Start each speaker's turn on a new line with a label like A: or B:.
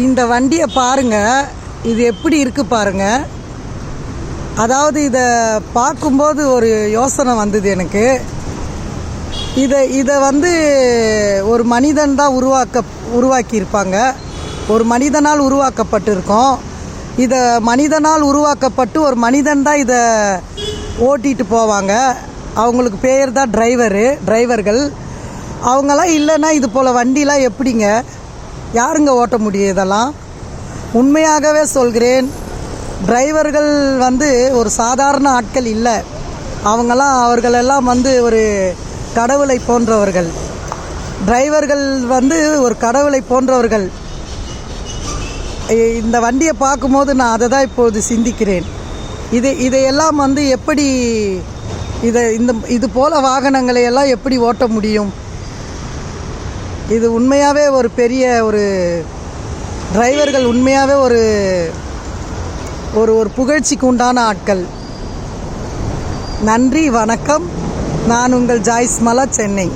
A: இந்த வண்டியை பாருங்கள், இது எப்படி இருக்குது பாருங்கள். அதாவது இதை பார்க்கும்போது ஒரு யோசனை வந்தது எனக்கு. இதை வந்து ஒரு மனிதன் தான் உருவாக்கியிருப்பாங்க. ஒரு மனிதனால் உருவாக்கப்பட்டிருக்கோம். இதை மனிதனால் உருவாக்கப்பட்டு ஒரு மனிதன் தான் இதை ஓட்டிகிட்டு போவாங்க. அவங்களுக்கு பேர் தான் டிரைவர்கள். அவங்களாம் இல்லைன்னா இது போல் வண்டிலாம் எப்படிங்க, யாருங்க ஓட்ட முடியும் இதெல்லாம்? உண்மையாகவே சொல்கிறேன், டிரைவர்கள் வந்து ஒரு சாதாரண ஆட்கள் இல்லை. அவர்களெல்லாம் வந்து ஒரு கடவுளை போன்றவர்கள். டிரைவர்கள் வந்து ஒரு கடவுளை போன்றவர்கள். இந்த வண்டியை பார்க்கும்போது நான் அதை தான் இப்போது சிந்திக்கிறேன். இதையெல்லாம் வந்து எப்படி இது போல் வாகனங்களை எல்லாம் எப்படி ஓட்ட முடியும்? இது உண்மையாகவே ஒரு பெரிய ஒரு டிரைவர்கள் உண்மையாகவே ஒரு ஒரு புகழ்ச்சிக்கு உண்டான ஆட்கள். நன்றி, வணக்கம். நான் உங்கள் ஜாய்ஸ் மலா, சென்னை.